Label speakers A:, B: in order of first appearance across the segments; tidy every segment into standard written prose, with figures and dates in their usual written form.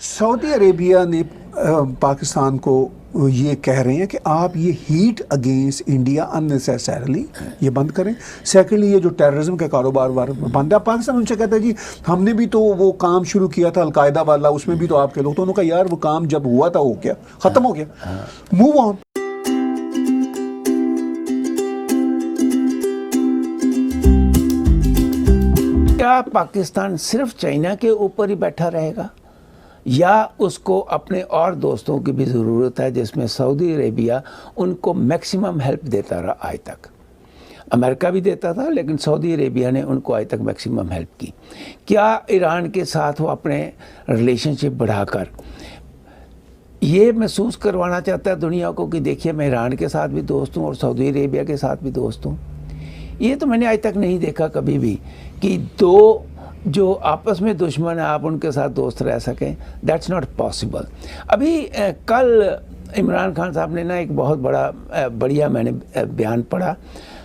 A: سعودی عربیہ نے پاکستان کو یہ کہہ رہے ہیں کہ آپ یہ ہیٹ اگینسٹ انڈیا اننیسیسریلی یہ بند کریں. سیکنڈلی یہ جو ٹیررزم کا کاروبار بند ہے. پاکستان ان سے کہتا ہے جی ہم نے بھی تو وہ کام شروع کیا تھا القاعدہ والا, اس میں بھی تو آپ کے لوگ, تو انہوں نے کہا یار وہ کام جب ہوا تھا ہو گیا, ختم ہو گیا, موو آن.
B: کیا پاکستان صرف چائنا کے اوپر ہی بیٹھا رہے گا یا اس کو اپنے اور دوستوں کی بھی ضرورت ہے, جس میں سعودی عربیہ ان کو میکسیمم ہیلپ دیتا رہا آج تک. امریکہ بھی دیتا تھا لیکن سعودی عربیہ نے ان کو آج تک میکسیمم ہیلپ کی. کیا ایران کے ساتھ وہ اپنے ریلیشن شپ بڑھا کر یہ محسوس کروانا چاہتا ہے دنیا کو کہ دیکھیے میں ایران کے ساتھ بھی دوست ہوں اور سعودی عربیہ کے ساتھ بھی دوست ہوں؟ یہ تو میں نے آج تک نہیں دیکھا کبھی بھی کہ دو جو آپس میں دشمن ہیں آپ ان کے ساتھ دوست رہ سکیں. That's not possible. ابھی کل عمران خان صاحب نے نا ایک بہت بڑھیا میں نے بیان پڑھا,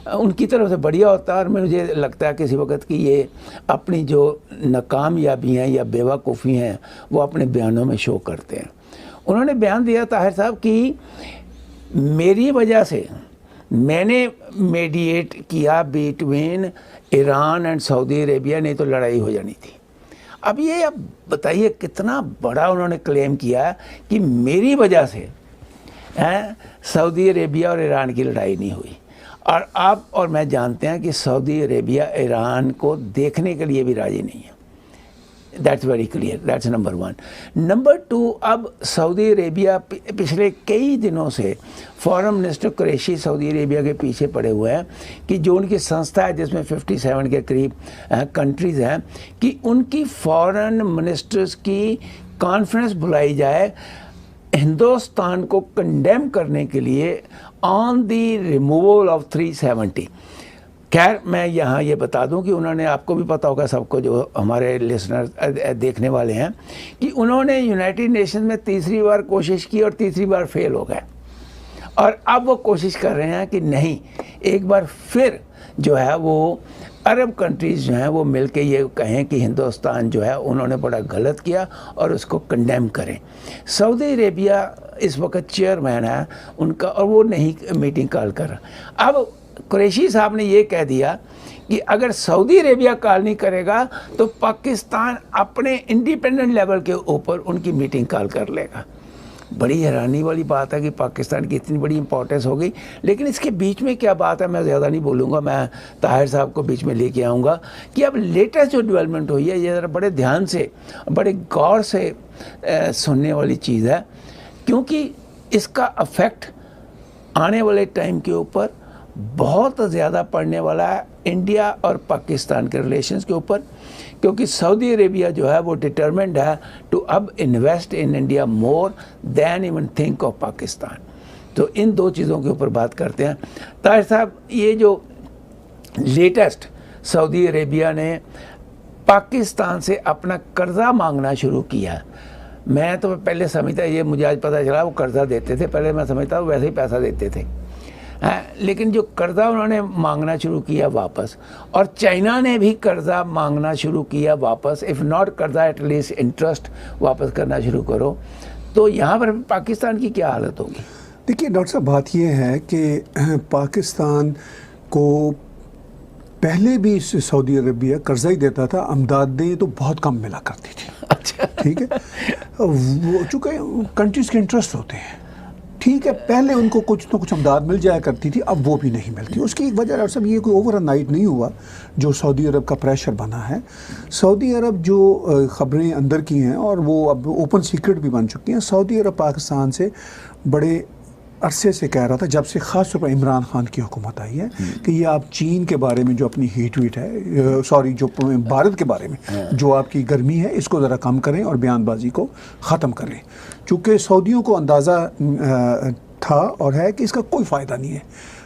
B: ان کی طرف سے بڑھیا ہوتا ہے, اور مجھے لگتا ہے کسی وقت کہ یہ اپنی جو ناکامیابی ہیں یا بیوقوفی ہیں وہ اپنے بیانوں میں شو کرتے ہیں. انہوں نے بیان دیا طاہر صاحب کہ میری وجہ سے میں نے میڈییٹ کیا بٹوین ایران اینڈ سعودی عربیہ, نہیں تو لڑائی ہو جانی تھی. اب یہ بتائیے کتنا بڑا انہوں نے کلیم کیا کہ میری وجہ سے سعودی عربیہ اور ایران کی لڑائی نہیں ہوئی. اور آپ اور میں جانتے ہیں کہ سعودی عربیہ ایران کو دیکھنے کے لیے بھی راضی نہیں ہے. That's very clear. That's number 1. Number 2, اب سعودی عربیہ پچھلے کئی دنوں سے فارن منسٹر قریشی سعودی عربیہ کے پیچھے پڑے ہوئے ہیں کہ جو ان کی سنستھا ہے جس میں 57 کے قریب کنٹریز ہیں, کہ ان کی فارن منسٹرز کی کانفرنس بلائی جائے ہندوستان کو کنڈیم کرنے کے لیے آن دی ریموول آف 370. خیر میں یہاں یہ بتا دوں کہ انہوں نے, آپ کو بھی پتا ہوگا سب کو جو ہمارے لسنر دیکھنے والے ہیں, کہ انہوں نے یونائٹڈ نیشن میں تیسری بار کوشش کی اور تیسری بار فیل ہو گئے, اور اب وہ کوشش کر رہے ہیں کہ نہیں ایک بار پھر جو ہے وہ عرب کنٹریز جو ہیں وہ مل کے یہ کہیں کہ ہندوستان جو ہے انہوں نے بڑا غلط کیا اور اس کو کنڈیم کریں. سعودی عربیہ اس وقت چیئرمین ہے ان کا, اور وہ نہیں میٹنگ کال کر رہا. اب قریشی صاحب نے یہ کہہ دیا کہ اگر سعودی عربیہ کال نہیں کرے گا تو پاکستان اپنے انڈیپینڈنٹ لیول کے اوپر ان کی میٹنگ کال کر لے گا. بڑی حیرانی والی بات ہے کہ پاکستان کی اتنی بڑی امپورٹنس ہو گئی, لیکن اس کے بیچ میں کیا بات ہے میں زیادہ نہیں بولوں گا, میں طاہر صاحب کو بیچ میں لے کے آؤں گا کہ اب لیٹسٹ جو ڈیولپمنٹ ہوئی ہے یہ ذرا بڑے دھیان سے بڑے غور سے سننے والی چیز ہے, کیونکہ اس کا افیکٹ آنے والے ٹائم کے اوپر بہت زیادہ پڑنے والا ہے انڈیا اور پاکستان کے ریلیشنز کے اوپر, کیونکہ سعودی عربیہ جو ہے وہ ڈٹرمنڈ ہے ٹو اب invest in India more than even think of Pakistan. تو ان دو چیزوں کے اوپر بات کرتے ہیں. طاہر صاحب یہ جو لیٹسٹ سعودی عربیہ نے پاکستان سے اپنا قرضہ مانگنا شروع کیا, میں تو پہلے سمجھتا, یہ مجھے آج پتہ چلا وہ قرضہ دیتے تھے, پہلے میں سمجھتا وہ ویسے ہی پیسہ دیتے تھے, لیکن جو قرضہ انہوں نے مانگنا شروع کیا واپس, اور چائنا نے بھی قرضہ مانگنا شروع کیا واپس, اف ناٹ قرضہ ایٹ لیسٹ انٹرسٹ واپس کرنا شروع کرو, تو یہاں پر پاکستان کی کیا حالت ہوگی؟
A: دیکھیے ڈاکٹر صاحب بات یہ ہے کہ پاکستان کو پہلے بھی سعودی عربیہ قرضہ ہی دیتا تھا, امدادیں تو بہت کم ملا کرتی تھی.
B: اچھا
A: ٹھیک ہے, وہ چونکہ کنٹریز کے انٹرسٹ ہوتے ہیں, ٹھیک ہے, پہلے ان کو کچھ نہ کچھ امداد مل جایا کرتی تھی, اب وہ بھی نہیں ملتی. اس کی ایک وجہ ڈاکٹر صاحب یہ کوئی اوور نائٹ نہیں ہوا جو سعودی عرب کا پریشر بنا ہے. سعودی عرب جو خبریں اندر کی ہیں اور وہ اب اوپن سیکرٹ بھی بن چکی ہیں, سعودی عرب پاکستان سے بڑے عرصے سے کہہ رہا تھا, جب سے خاص طور پر عمران خان کی حکومت آئی ہے, کہ یہ آپ چین کے بارے میں جو اپنی ہیٹ ویٹ ہے, سوری جو بھارت کے بارے میں جو آپ کی گرمی ہے اس کو ذرا کم کریں اور بیان بازی کو ختم کریں. چونکہ سعودیوں کو اندازہ تھا اور ہے کہ اس کا کوئی فائدہ نہیں ہے,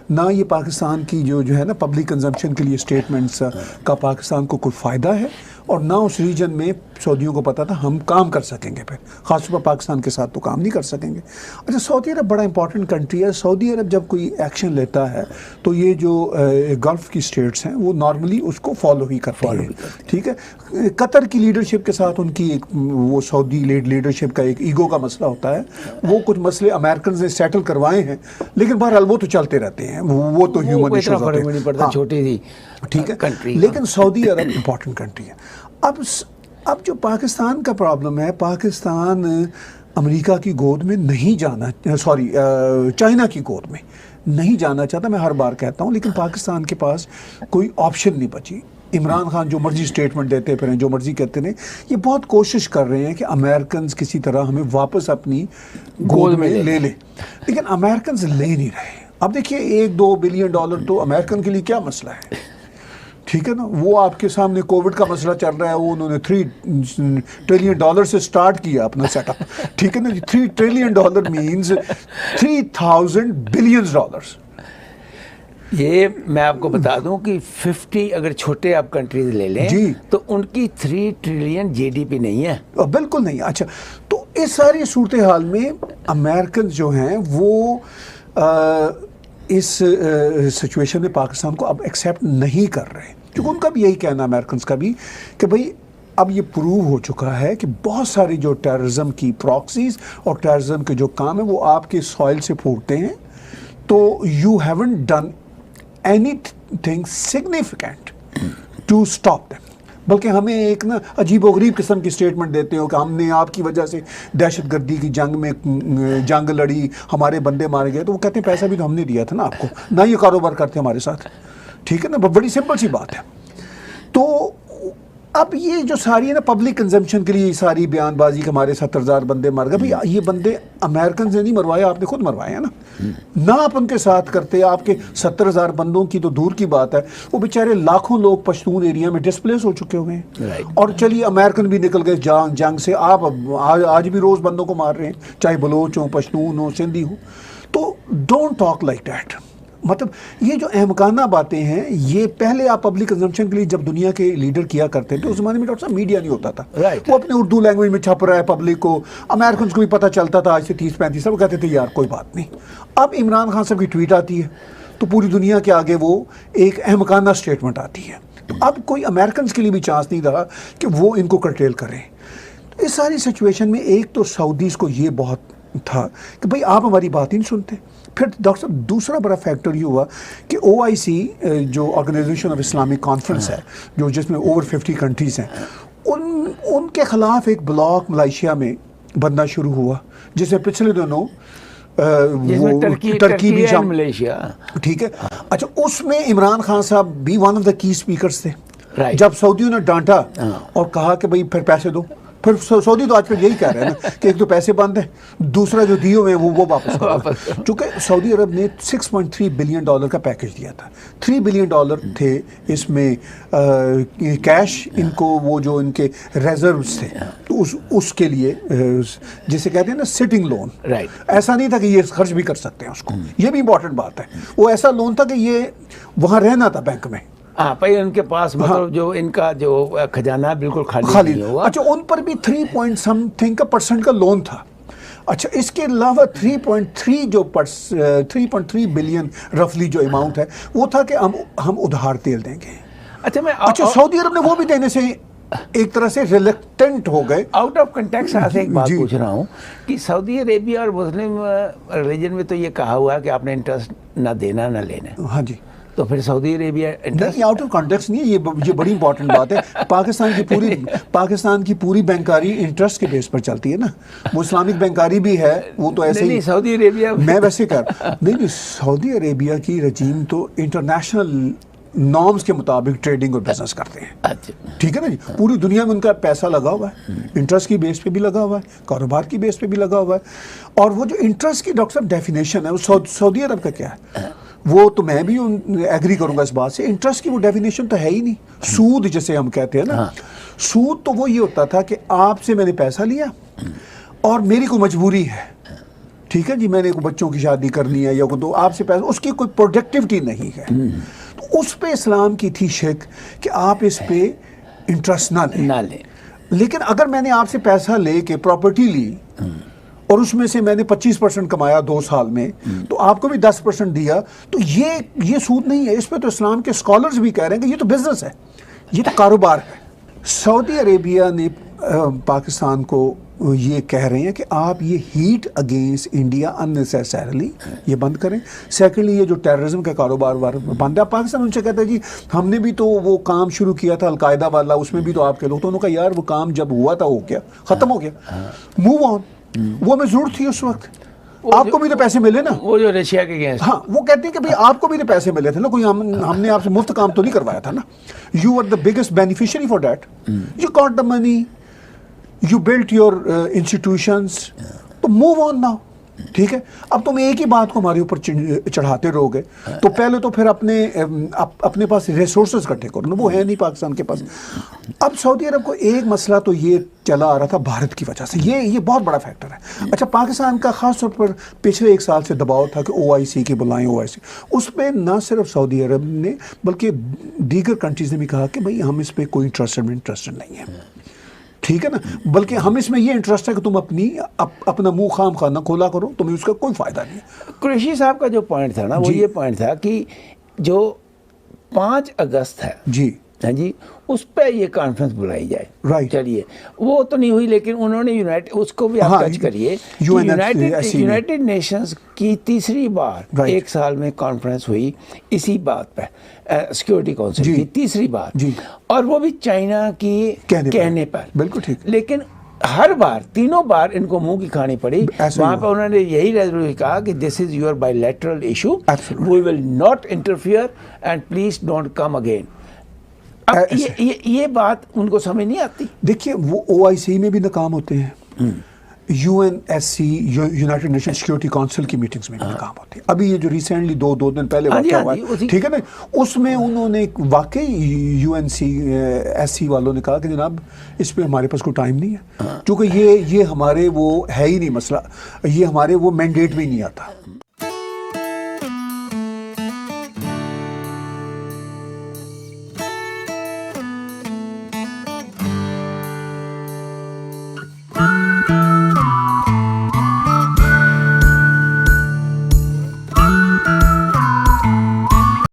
A: نہ یہ پاکستان کی جو ہے نا پبلک کنزمپشن کے لیے اسٹیٹمنٹس کا پاکستان کو کوئی فائدہ ہے, اور نہ اس ریجن میں سعودیوں کو پتا تھا ہم کام کر سکیں گے، پھر خاص طور پر پاکستان کے ساتھ تو کام نہیں کر سکیں گے۔ اچھا سعودی عرب بڑا امپورٹنٹ کنٹری ہے۔ سعودی عرب جب کوئی ایکشن لیتا ہے تو یہ جو گلف کی اسٹیٹس ہیں وہ نارملی اس کو فالو ہی کرتے ہیں، ٹھیک ہے۔ قطر کی لیڈرشپ کے ساتھ ان کی ایک وہ سعودی لیڈرشپ کا ایک ایگو کا مسئلہ ہوتا ہے، وہ کچھ مسئلے امریکنز نے سیٹل کروائے ہیں، لیکن بہرحال وہ تو چلتے رہتے ہیں، وہ تو ہیومن ایشوز ہوتے ہیں،
B: چھوٹی سی
A: ٹھیک ہے۔ لیکن سعودی عرب امپورٹنٹ کنٹری ہے۔ اب جو پاکستان کا پرابلم ہے، پاکستان امریکہ کی گود میں نہیں جانا، چائنا کی گود میں نہیں جانا چاہتا، میں ہر بار کہتا ہوں، لیکن پاکستان کے پاس کوئی آپشن نہیں بچی۔ عمران خان جو مرضی اسٹیٹمنٹ دیتے پھریں، جو مرضی کہتے ہیں، یہ بہت کوشش کر رہے ہیں کہ امریکنز کسی طرح ہمیں واپس اپنی گود میں لے لیں، لیکن امریکنز لے نہیں رہے۔ اب دیکھیے $1-2 بلین تو امریکن کے لیے کیا مسئلہ ہے، ٹھیک ہے نا۔ وہ آپ کے سامنے کووڈ کا مسئلہ چل رہا ہے، وہ انہوں نے $3 ٹریلین سے سٹارٹ کیا اپنا سیٹ اپ، ٹھیک ہے نا جی۔ $3 ٹریلین مینز 3000 بلین ڈالرز۔
B: یہ میں آپ کو بتا دوں کہ 50 اگر چھوٹے آپ کنٹریز لے لیں تو ان کی 3 ٹریلین GDP نہیں ہے،
A: بالکل نہیں۔ اچھا تو اس ساری صورتحال میں امریکن جو ہیں وہ اس سچویشن میں پاکستان کو اب ایکسیپٹ نہیں کر رہے، کیونکہ ان کا بھی یہی کہنا، امریکنز کا بھی، کہ بھئی اب یہ پروو ہو چکا ہے کہ بہت ساری جو ٹیررزم کی پراکسیز اور ٹیررزم کے جو کام ہیں وہ آپ کے سوائل سے پھوٹتے ہیں، تو you haven't done any thing significant to stop them, بلکہ ہمیں ایک نا عجیب و غریب قسم کی اسٹیٹمنٹ دیتے ہو کہ ہم نے آپ کی وجہ سے دہشت گردی کی جنگ میں جنگ لڑی، ہمارے بندے مارے گئے، تو وہ کہتے ہیں پیسہ بھی تو ہم نے دیا تھا نا آپ کو، نہ یہ کاروبار کرتے ہمارے ساتھ، ٹھیک ہے نا۔ بڑی سمپل سی بات ہے۔ تو اب یہ جو ساری ہے نا پبلک کنزمپشن کے لیے ساری بیان بازی کہ ہمارے 70,000 بندے مر گئے، بھئی یہ بندے امریکن سے نہیں مروایا، آپ نے خود مروایا نا، نہ آپ ان کے ساتھ کرتے، آپ کے 70,000 بندوں کی تو دور کی بات ہے، وہ بیچارے لاکھوں لوگ پشتون ایریا میں ڈسپلیس ہو چکے ہوئے ہیں، اور چلیے امریکن بھی نکل گئے جنگ سے، آپ آج بھی روز بندوں کو مار رہے ہیں، چاہے بلوچ ہوں، پشتون ہوں، سندھی ہوں، تو ڈونٹ ٹاک لائک دیٹ۔ مطلب یہ جو احمقانہ باتیں ہیں، یہ پہلے آپ پبلک کنزمپشن کے لیے جب دنیا کے لیڈر کیا کرتے تھے، اس زمانے میں ڈاکٹر صاحب میڈیا نہیں ہوتا تھا، وہ اپنے اردو لینگویج میں چھپ رہا ہے پبلک کو، امریکنز کو بھی پتہ چلتا تھا آج سے 30-35 سال، وہ کہتے تھے یار کوئی بات نہیں۔ اب عمران خان صاحب کی ٹویٹ آتی ہے تو پوری دنیا کے آگے وہ ایک احمقانہ اسٹیٹمنٹ آتی ہے، تو اب کوئی امریکنز کے لیے بھی چانس نہیں رہا کہ وہ ان کو کرٹیل کریں۔ اس ساری سچویشن میں ایک تو سعودیز کو یہ بہت تھا کہ بھئی آپ ہماری بات ہی نہیں سنتے۔ پھر ڈاکٹر صاحب دوسرا بڑا فیکٹر یہ ہوا کہ OIC جو آرگنائزیشن آف اسلامک کانفرنس ہے، جو جس میں اوور 50 کنٹریز ہیں، ان کے خلاف ایک بلاک ملائیشیا میں بننا شروع ہوا، جس میں پچھلے دنوں ترکی بھی
B: ملیشیا،
A: ٹھیک ہے۔ اچھا اس میں عمران خان صاحب بھی ون آف دا کی اسپیکرز تھے۔ جب سعودیوں نے ڈانٹا اور کہا کہ بھئی پھر پیسے دو، پھر سعودی تو آج کل یہی کہہ رہے ہیں نا کہ ایک تو پیسے بند ہیں، دوسرا جو دیے ہوئے ہیں وہ واپس کرو، چونکہ سعودی عرب نے $6.3 بلین کا پیکج دیا تھا، $3 بلین تھے اس میں کیش، ان کو وہ جو ان کے ریزروز تھے تو اس کے لیے جسے کہتے ہیں نا سٹنگ لون، ایسا نہیں تھا کہ یہ خرچ بھی کر سکتے ہیں اس کو، یہ بھی امپورٹنٹ بات ہے، وہ ایسا لون تھا کہ یہ وہاں رہنا تھا بینک میں،
B: ہاں بھائی ان کے پاس مطلب جو ان کا جو خزانہ بالکل خالی نہیں ہوا۔
A: اچھا ان پر بھی 3% کا لون تھا۔ اچھا اس کے علاوہ 3.3 بلین رفلی جو اماؤنٹ ہے وہ تھا کہ ہم ادھار تیل دیں گے۔ اچھا سعودی عرب نے وہ بھی دینے سے ایک طرح سے ریلیکٹنٹ ہو گئے۔
B: آؤٹ آف کنٹیکسٹ آپ سے ایک بات پوچھ رہا ہوں کہ سعودی عربیہ اور مسلم ریلیجن میں تو یہ کہا ہوا ہے کہ آپ نے انٹرسٹ نہ دینا نہ لینا،
A: ہاں جی،
B: تو پھر سعودی عربیہ
A: نہیں، آؤٹ آف کانٹیکسٹ نہیں ہے، یہ بڑی امپورٹنٹ بات ہے۔ پاکستان کی پوری بینکاری انٹرسٹ کے بیس پر چلتی ہے نا، وہ اسلامک بینکاری بھی ہے، وہ تو ایسے ہی
B: سعودی عربیہ
A: میں ویسے نہیں، سعودی عربیہ کی رجیم تو انٹرنیشنل نارمز کے مطابق ٹریڈنگ اور بزنس کرتے ہیں، ٹھیک ہے نا جی، پوری دنیا میں ان کا پیسہ لگا ہوا ہے، انٹرسٹ کی بیس پہ بھی لگا ہوا ہے، کاروبار کی بیس پہ بھی لگا ہوا ہے، اور وہ جو انٹرسٹ کی ڈاکٹر صاحب ڈیفینیشن ہے وہ سعودی عرب کا کیا ہے، وہ تو میں بھی ایگری کروں گا اس بات سے، انٹرسٹ کی وہ ڈیفینیشن تو ہے ہی نہیں، سود جسے ہم کہتے ہیں نا، سود تو وہ یہ ہوتا تھا کہ آپ سے میں نے پیسہ لیا اور میری کوئی مجبوری ہے، ٹھیک ہے جی، میں نے بچوں کی شادی کرنی ہے یا تو آپ سے پیسہ، اس کی کوئی پروڈکٹیوٹی نہیں ہے، تو اس پہ اسلام کی تھی شک کہ آپ اس پہ انٹرسٹ نہ لیں.
B: نہ لیں.
A: لیکن اگر میں نے آپ سے پیسہ لے کے پراپرٹی لی اور اس میں سے میں نے 25% کمایا 2 سال میں, تو آپ کو بھی 10% دیا, تو یہ سود نہیں ہے. اس پہ تو اسلام کے اسکالرز بھی کہہ رہے ہیں کہ یہ تو بزنس ہے, یہ تو کاروبار ہے. سعودی عربیہ نے پاکستان کو یہ کہہ رہے ہیں کہ آپ یہ ہیٹ اگینسٹ انڈیا اننیسیسریلی یہ بند کریں. سیکنڈلی یہ جو ٹیررزم کا کاروبار بند ہے. پاکستان ان سے کہتا ہے جی ہم نے بھی تو وہ کام شروع کیا تھا القاعدہ والا, اس میں بھی تو آپ کے لوگ, تو انہوں نے کہا یار وہ کام جب ہوا تھا ہو گیا, ختم ہو گیا, موو آن. وہ ہمیں ضرورت تھی اس وقت, آپ کو بھی تو پیسے ملے نا,
B: وہ جو رشیا کے گیس.
A: ہاں وہ کہتے ہیں کہ بھئی آپ کو بھی تو پیسے ملے تھے نا, کوئی ہم نے آپ سے مفت کام تو نہیں کروایا تھا نا. You are the biggest beneficiary for that. You got the money, you built your institutions, تو موو آن ناؤ. ٹھیک ہے, اب تم ایک ہی بات کو ہمارے اوپر چڑھاتے رہو گے تو پہلے تو پھر اپنے پاس ریسورسز اکٹھے کرو نا, وہ ہے نہیں پاکستان کے پاس. اب سعودی عرب کو ایک مسئلہ تو یہ چلا آ رہا تھا بھارت کی وجہ سے, یہ بہت بڑا فیکٹر ہے. اچھا, پاکستان کا خاص طور پر پچھلے 1 سال سے دباؤ تھا کہ OIC کی بلائیں, OIC. اس پہ نہ صرف سعودی عرب نے بلکہ دیگر کنٹریز نے بھی کہا کہ بھئی ہم اس پہ کوئی انٹرسٹڈ نہیں ہے. ٹھیک ہے نا, بلکہ ہم اس میں یہ انٹرسٹ ہے کہ تم اپنا منہ خام خواہ نہ کھولا کرو, تمہیں اس کا کوئی فائدہ نہیں ہے.
B: قریشی صاحب کا جو پوائنٹ تھا نا, وہ یہ پوائنٹ تھا کہ جو 5 اگست ہے
A: جی
B: ہاں جی, اس پہ یہ کانفرنس بلائی جائے.
A: رائٹ,
B: چلیے وہ تو نہیں ہوئی, لیکن انہوں نے اس کو بھی آپ ٹچ کریے. یونائٹڈ نیشنز کی تیسری بار 1 سال میں کانفرنس ہوئی اسی بات پہ, سیکورٹی کونسل کی تیسری بار, اور وہ بھی چائنا کی کہنے پر.
A: بالکل ٹھیک.
B: لیکن ہر بار, تینوں بار ان کو منہ کی کھانی پڑی. وہاں پہ انہوں نے یہی ریزولوشن کہا کہ this is your bilateral issue, we will not interfere and please don't come again. اب یہ بات ان کو سمجھ نہیں آتی.
A: دیکھیے وہ OIC میں بھی ناکام ہوتے ہیں, UNSC United nation security council کی میٹنگز میں بھی ناکام ہوتے ہیں. ابھی یہ جو ریسنٹلی 2 دن پہلے واقعہ ہوا ہے, ٹھیک ہے نا, اس میں انہوں نے واقعی UNSC والوں نے کہا کہ جناب اس پہ ہمارے پاس کوئی ٹائم نہیں ہے, کیونکہ یہ ہمارے وہ ہے ہی نہیں مسئلہ, یہ ہمارے وہ مینڈیٹ میں ہی نہیں آتا.